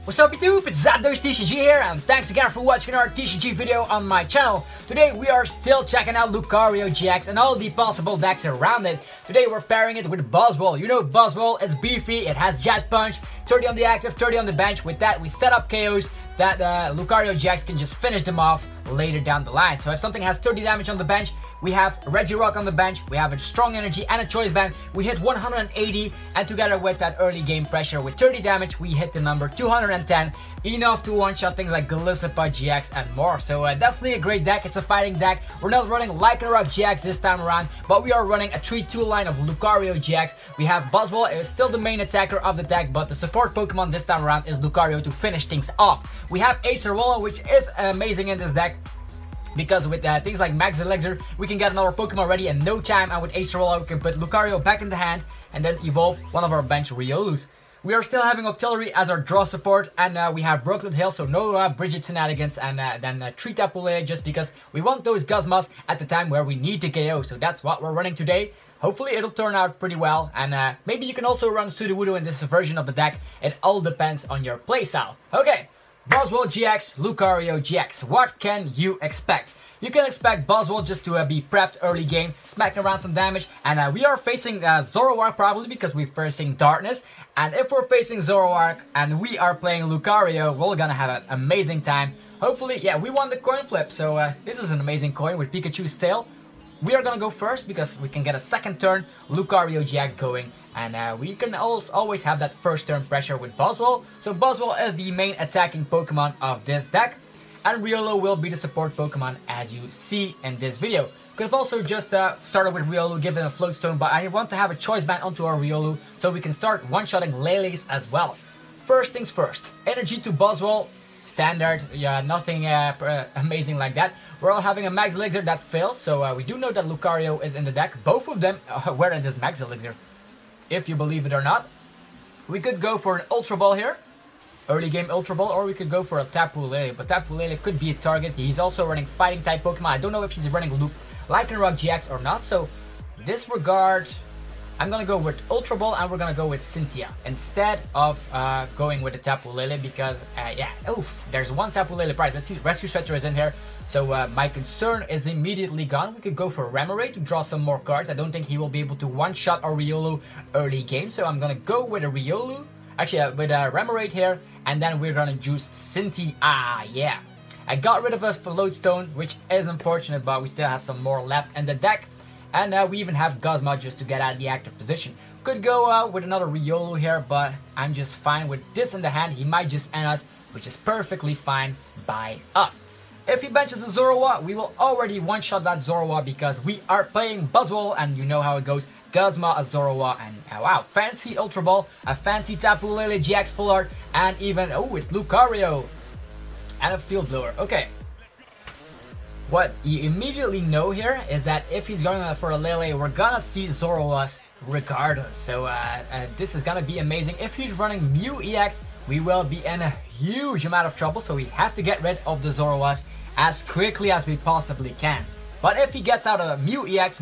What's up YouTube, it's Zapdos TCG here, and thanks again for watching our TCG video on my channel. Today we are still checking out Lucario GX and all the possible decks around it. Today we're pairing it with Buzzwole. You know Buzzwole, it's beefy, it has Jet Punch, 30 on the active, 30 on the bench. With that we set up KOs that Lucario GX can just finish them off later down the line. So if something has 30 damage on the bench, we have Regirock on the bench, we have a strong energy and a choice band. We hit 180, and together with that early game pressure with 30 damage, we hit the number 210, enough to one-shot things like Guzma BUS GX and more. So definitely a great deck. It's a fighting deck. We're not running Regirock GX this time around, but we are running a 3-2 line of Lucario GX. We have Buzzwole, it is still the main attacker of the deck, but the support Pokemon this time around is Lucario to finish things off. We have Acerola, which is amazing in this deck, because with things like Max Elixir, we can get another Pokemon ready in no time, and with Acerola we can put Lucario back in the hand and then evolve one of our bench Riolus. We are still having Octillery as our draw support, and we have Brooklet Hill, so no Bridget shenanigans, and then 3 Tapu Lele, just because we want those Guzmas at the time where we need to KO. So that's what we're running today. Hopefully it'll turn out pretty well, and maybe you can also run Sudowoodo in this version of the deck. It all depends on your playstyle. Okay. Buzzwole GX, Lucario GX. What can you expect? You can expect Buzzwole just to be prepped early game, smacking around some damage, and we are facing Zoroark probably because we're facing Darkness. And if we're facing Zoroark and we are playing Lucario, we're gonna have an amazing time. Hopefully, yeah, we won the coin flip, so this is an amazing coin with Pikachu's tail. We are gonna go first because we can get a second turn Lucario GX going, and we can always have that first turn pressure with Buzzwole. So Buzzwole is the main attacking Pokemon of this deck, and Riolu will be the support Pokemon as you see in this video. Could have also just started with Riolu, given a Float Stone, but I want to have a Choice Band onto our Riolu so we can start one-shotting Leles as well. First things first, energy to Buzzwole, standard, yeah, nothing amazing like that. We're all having a Max Elixir that fails, so we do know that Lucario is in the deck. Both of them were in this Max Elixir, if you believe it or not. We could go for an Ultra Ball here, early game Ultra Ball, or we could go for a Tapu Lele, but Tapu Lele could be a target. He's also running fighting type Pokemon. I don't know if he's running Regirock GX or not, so disregard. I'm gonna go with Ultra Ball, and we're gonna go with Cynthia instead of going with the Tapu Lele, because yeah, oof, there's one Tapu Lele prize. Let's see, Rescue Stretcher is in here, so my concern is immediately gone. We could go for Remoraid to draw some more cards. I don't think he will be able to one-shot our Riolu early game, so I'm gonna go with a Riolu, actually with a Remoraid here, and then we're gonna juice Cynthia. Yeah, I got rid of us for Float Stone, which is unfortunate, but we still have some more left in the deck. And we even have Guzma just to get out of the active position. Could go with another Riolu here, but I'm just fine with this in the hand. He might just end us, which is perfectly fine by us. If he benches a Zoroark, we will already one-shot that Zoroark because we are playing Buzzwole, and you know how it goes. Guzma, a Zoroark, and wow, fancy Ultra Ball, a fancy Tapu Lele GX Full Art, and even, oh, it's Lucario, and a Field Blower. Okay. What you immediately know here is that if he's going for a Lele, we're gonna see Zoroark regardless. So this is gonna be amazing. If he's running Mew EX, we will be in a huge amount of trouble, so we have to get rid of the Zoroark as quickly as we possibly can. But if he gets out a Mew EX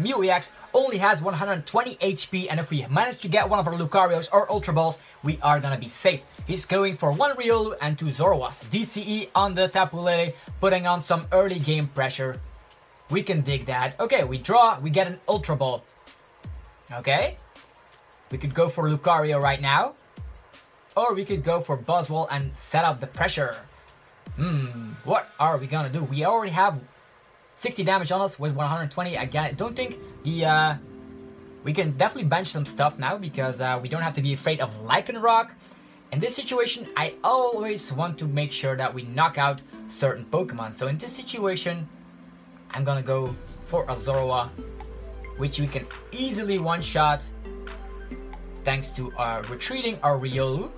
only has 120 HP, and if we manage to get one of our Lucarios or Ultra Balls, we are gonna be safe. He's going for 1 Riolu and 2 Zoroark. DCE on the Tapu Lele, putting on some early game pressure. We can dig that. Okay, we draw, we get an Ultra Ball. Okay. We could go for Lucario right now. Or we could go for Buzzwole and set up the pressure. What are we gonna do? We already have 60 damage on us with 120. Again, I don't think the we can definitely bench some stuff now, because we don't have to be afraid of Lycanroc. In this situation, I always want to make sure that we knock out certain Pokemon. So in this situation, I'm gonna go for a Zoroark, which we can easily one-shot thanks to retreating our Riolu.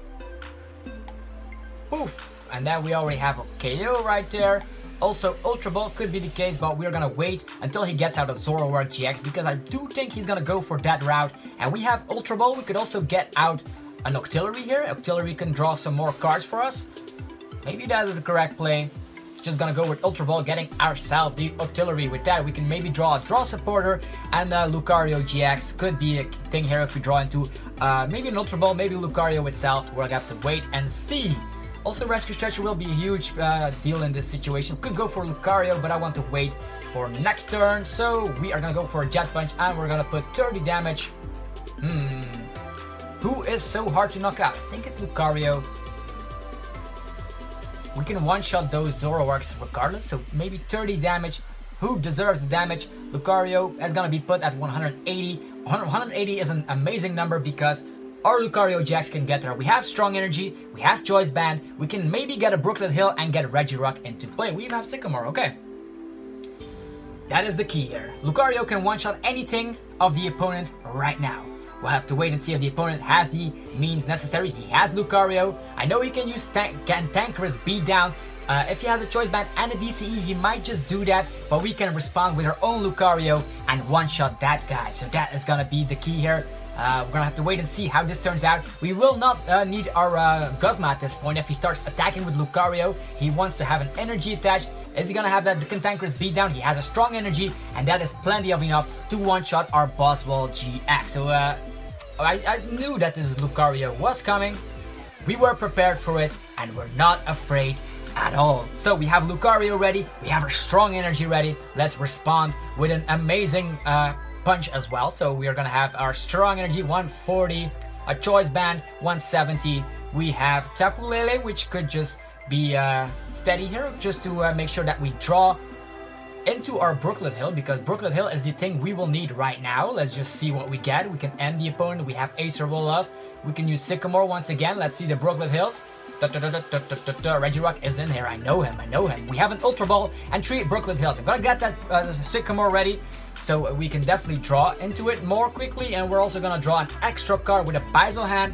Poof! And then we already have a KO right there. Also, Ultra Ball could be the case, but we're gonna wait until he gets out of Zoroark GX, because I do think he's gonna go for that route. And we have Ultra Ball. We could also get out an Octillery here. Octillery can draw some more cards for us. Maybe that is the correct play. Just gonna go with Ultra Ball, getting ourselves the Octillery. With that, we can maybe draw a draw supporter, and Lucario GX could be a thing here if we draw into maybe an Ultra Ball, maybe Lucario itself. We're gonna have to wait and see. Also, Rescue Stretcher will be a huge deal in this situation. Could go for Lucario, but I want to wait for next turn. So we are gonna go for a Jet Punch, and we're gonna put 30 damage. Who is so hard to knock out? I think it's Lucario. We can one-shot those Zoroarks regardless, so maybe 30 damage. Who deserves the damage? Lucario is gonna be put at 180. 180 is an amazing number because our Lucario GX can get there. We have strong energy, we have Choice Band, we can maybe get a Brooklet Hill and get Regirock into play. We even have Sycamore, okay. That is the key here. Lucario can one-shot anything of the opponent right now. We'll have to wait and see if the opponent has the means necessary. He has Lucario. I know he can use Cantankerous Beatdown. If he has a Choice Band and a DCE, he might just do that, but we can respond with our own Lucario and one-shot that guy. So that is gonna be the key here. We're gonna have to wait and see how this turns out. We will not need our Guzma at this point. If he starts attacking with Lucario, he wants to have an energy attached. Is he gonna have that Cantankerous Beatdown? He has a strong energy, and that is plenty of enough to one-shot our Buzzwole-GX. So I knew that this Lucario was coming. We were prepared for it, and we're not afraid at all. So we have Lucario ready, we have our strong energy ready. Let's respond with an amazing punch as well. So we are gonna have our strong energy 140, a Choice Band 170. We have Tapu Lele, which could just be steady here, just to make sure that we draw into our Brooklet Hill, because Brooklet Hill is the thing we will need right now. Let's just see what we get. We can end the opponent. We have Acerola BUS. We can use Sycamore once again. Let's see the Brooklet Hills. Regirock is in here. I know him. We have an Ultra Ball and 3 Brooklet Hills. I'm gonna get that Sycamore ready, so we can definitely draw into it more quickly, and we're also gonna draw an extra card with a Buzzwole hand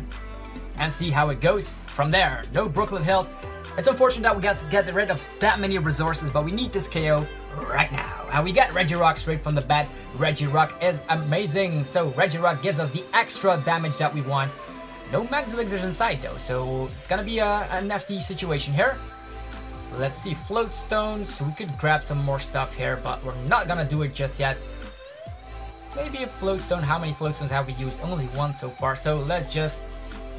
and see how it goes from there. No Brooklet Hills. It's unfortunate that we got to get rid of that many resources, but we need this KO right now. And we get Regirock straight from the bat. Regirock is amazing. So Regirock gives us the extra damage that we want. No Max Elixir inside though, so it's gonna be a nifty situation here. Let's see, Float Stones. We could grab some more stuff here, but we're not gonna do it just yet. Maybe a Float Stone. How many Float Stones have we used? Only one so far, so let's just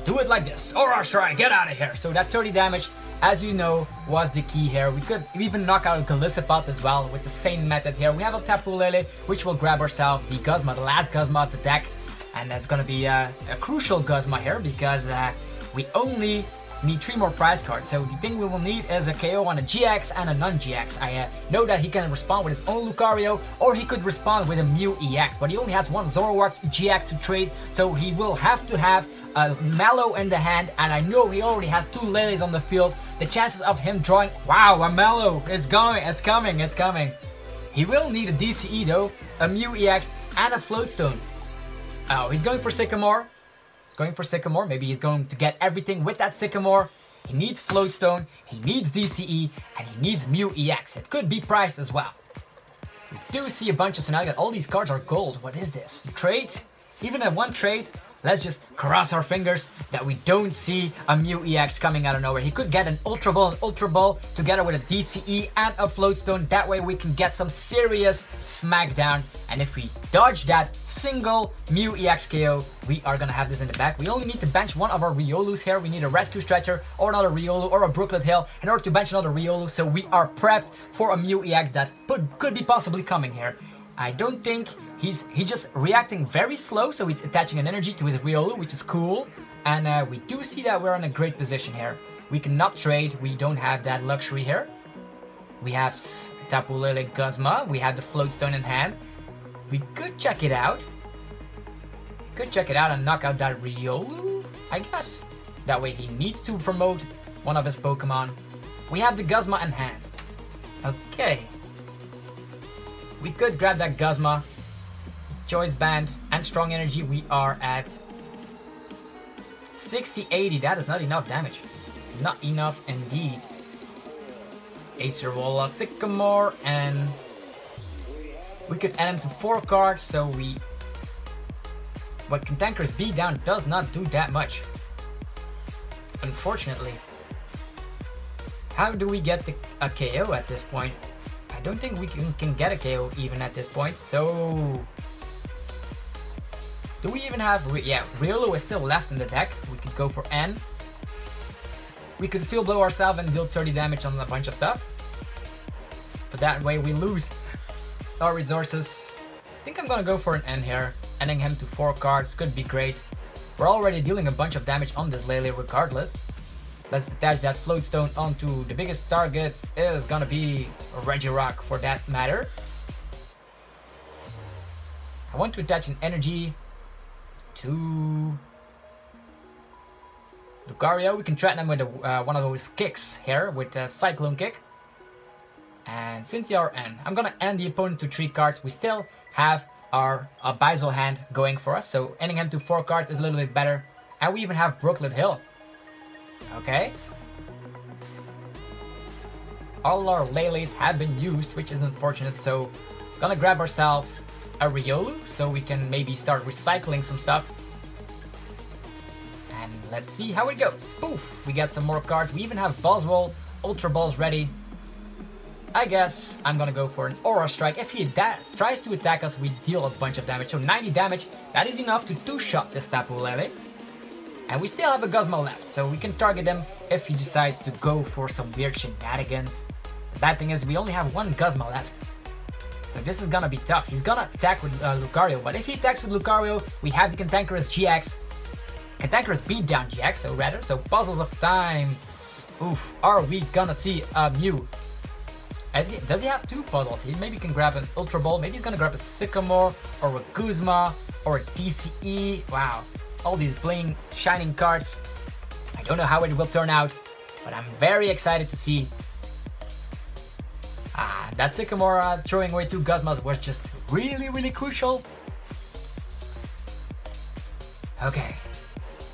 do it like this. Zoroark strike, get out of here. So that 30 damage, as you know, was the key here. We could even knock out Gallipods as well with the same method here. We have a Tapu Lele, which will grab ourselves the Guzma, the last Guzma of the deck. And that's gonna be a crucial Guzma here, because we only need 3 more prize cards. So the thing we will need is a KO on a GX and a non-GX. I know that he can respond with his own Lucario, or he could respond with a Mew EX, but he only has 1 Zoroark GX to trade, so he will have to have a Mallow in the hand, and I know he already has 2 Leles on the field. The chances of him drawing, wow, a Mallow is going, it's coming. He will need a DCE though, a Mew EX, and a Float Stone. Oh, he's going for Sycamore. Maybe he's going to get everything with that Sycamore. He needs Float Stone, he needs DCE, and he needs Mew EX. It could be priced as well. We do see a bunch of scenarios. All these cards are gold. What is this? Trade? Even at 1 trade? Let's just cross our fingers that we don't see a Mew EX coming out of nowhere. He could get an Ultra Ball together with a DCE and a Float Stone. That way we can get some serious smackdown. And if we dodge that single Mew EX KO, we are gonna have this in the back. We only need to bench one of our Riolus here. We need a Rescue Stretcher or another Riolu or a Brooklet Hill in order to bench another Riolu. So we are prepped for a Mew EX that could be possibly coming here. I don't think he's just reacting very slow, so he's attaching an energy to his Riolu, which is cool. And we do see that we're in a great position here. We cannot trade, we don't have that luxury here. We have Tapu Lele Guzma, we have the Float Stone in hand. We could check it out. And knock out that Riolu, I guess. That way he needs to promote one of his Pokemon. We have the Guzma in hand. Okay. We could grab that Guzma, Choice Band, and Strong Energy. We are at 60-80. That is not enough damage. Not enough indeed. Acerola, Sycamore, and we could add him to 4 cards, so we... But Cantankerous Beatdown does not do that much, unfortunately. How do we get a KO at this point? I don't think we can get a KO even at this point, so... Do we even have... Yeah, Riolu is still left in the deck. We could go for N. we could Field Blow ourselves and deal 30 damage on a bunch of stuff. But that way we lose our resources. I think I'm gonna go for an end here. Ending him to 4 cards could be great. We're already dealing a bunch of damage on this Lele regardless. Let's attach that Float Stone onto the biggest target. Is gonna be a Regirock for that matter. I want to attach an energy to Lucario. We can threaten him with one of those kicks here with a Cyclone Kick. And Cynthia or N. I'm gonna end the opponent to 3 cards. We still have our Buzzwole hand going for us, so ending him to 4 cards is a little bit better. And we even have Brooklet Hill. Okay. All our Leles have been used, which is unfortunate, so gonna grab ourselves a Riolu so we can maybe start recycling some stuff. And let's see how it goes. Poof! We got some more cards. We even have Buzzwole, Ultra Balls ready. I guess I'm gonna go for an Aura Strike. If he tries to attack us, we deal a bunch of damage. So 90 damage, that is enough to 2-shot this Tapu Lele. And we still have a Guzma left, so we can target him if he decides to go for some weird shenanigans. The bad thing is we only have 1 Guzma left. So this is gonna be tough. He's gonna attack with Lucario, but if he attacks with Lucario, we have the Cantankerous GX. Cantankerous Beatdown GX, so Puzzles of Time. Oof, are we gonna see a Mew? Does he have 2 puzzles? He maybe can grab an Ultra Ball, maybe he's gonna grab a Sycamore, or a Guzma, or a DCE. Wow, all these bling, shining cards. I don't know how it will turn out, but I'm very excited to see. That Sycamore throwing away 2 Guzmas was just really crucial. Okay,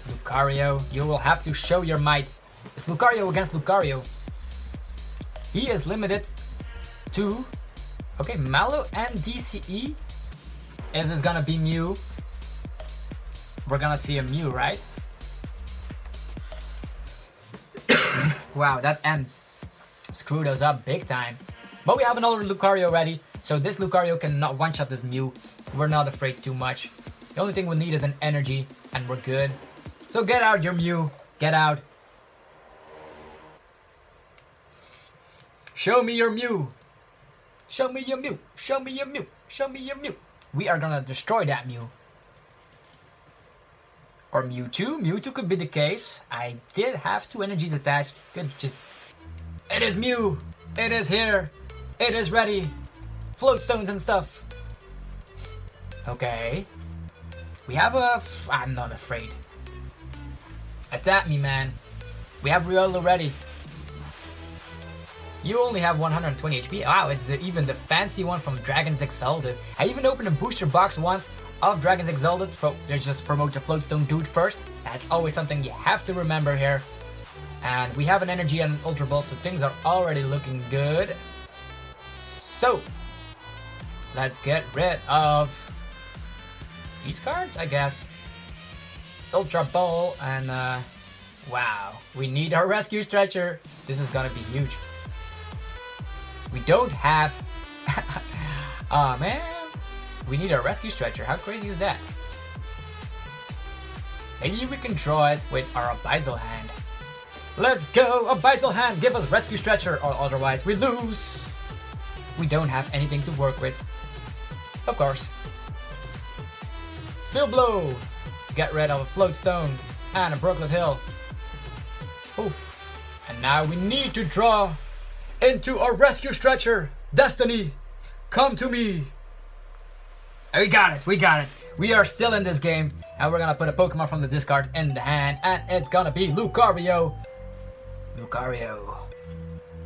Lucario, you will have to show your might. It's Lucario against Lucario. He is limited to, okay, Mallow and DCE. Is this gonna be Mew? We're gonna see a Mew, right? Wow, that end screwed us up big time. But we have another Lucario ready, so this Lucario cannot one-shot this Mew. We're not afraid too much. The only thing we need is an energy, and we're good. So get out your Mew, get out. Show me your Mew. Show me your Mew. Show me your Mew. Show me your Mew. We are gonna destroy that Mew. Or Mewtwo. Mewtwo could be the case. I did have 2 energies attached. Could just... It is Mew. It is here. It is ready. Float stones and stuff. Okay. We have a... I'm not afraid. Attack me, man. We have Riolu ready. You only have 120 HP. Wow, it's even the fancy one from Dragon's Exalted. I even opened a booster box once of Dragon's Exalted. Let's just promote the Float Stone dude first. That's always something you have to remember here. And we have an energy and an Ultra Ball, so things are already looking good. So, let's get rid of these cards, I guess. Ultra Ball and wow, we need our Rescue Stretcher. This is gonna be huge. We don't have... Aw, man. We need a Rescue Stretcher. How crazy is that? Maybe we can draw it with our Buzzwole hand. Let's go! A Buzzwole hand! Give us Rescue Stretcher, or otherwise we lose! We don't have anything to work with. Of course. Field Blow! Get rid of a Float Stone and a Brooklet Hill. Oof. And now we need to draw into a Rescue Stretcher. Destiny, come to me. And we got it, we got it. We are still in this game, and we're gonna put a Pokemon from the discard in the hand, and it's gonna be Lucario. Lucario,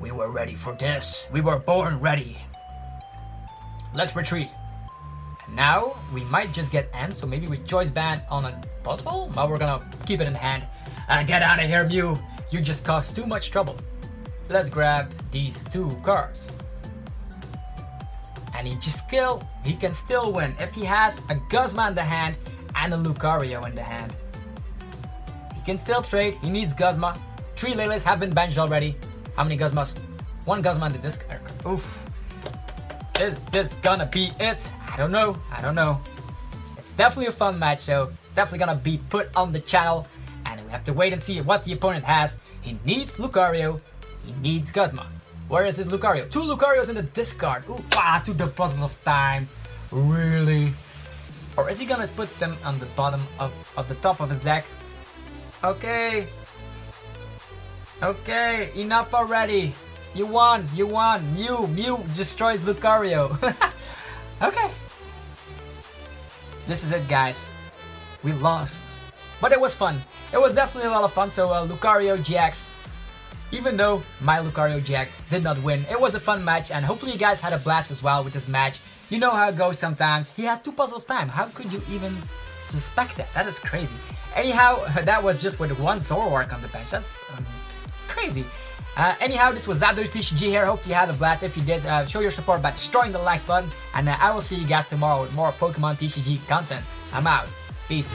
we were ready for this. We were born ready. Let's retreat. And now, we might just get N, so maybe with Choice Band on a Buzzwole, but we're gonna keep it in the hand. Get out of here, Mew. You just caused too much trouble. Let's grab these 2 cards. And he can still win if he has a Guzma in the hand and a Lucario in the hand. He can still trade. He needs Guzma. 3 Leles have been benched already. How many Guzmas? 1 Guzma in the discard. Oof. Is this gonna be it? I don't know. I don't know. It's definitely a fun match, so it's definitely gonna be put on the channel. And we have to wait and see what the opponent has. He needs Lucario. He needs Guzma. Where is his Lucario? 2 Lucarios in the discard. Ooh, to the puzzle of time. Really? Or is he gonna put them on the bottom of the top of his deck? Okay. Okay, enough already. You won, you won. Mew destroys Lucario. Okay. This is it, guys. We lost. But it was fun. It was definitely a lot of fun. So Lucario GX, even though my Lucario GX did not win, it was a fun match, and hopefully you guys had a blast as well with this match. You know how it goes sometimes. He has 2 puzzle of time. How could you even suspect that? That is crazy. Anyhow, that was just with 1 Zoroark on the bench. That's crazy. Anyhow, this was Zapdos TCG here. Hope you had a blast. If you did, show your support by destroying the like button. And I will see you guys tomorrow with more Pokemon TCG content. I'm out. Peace.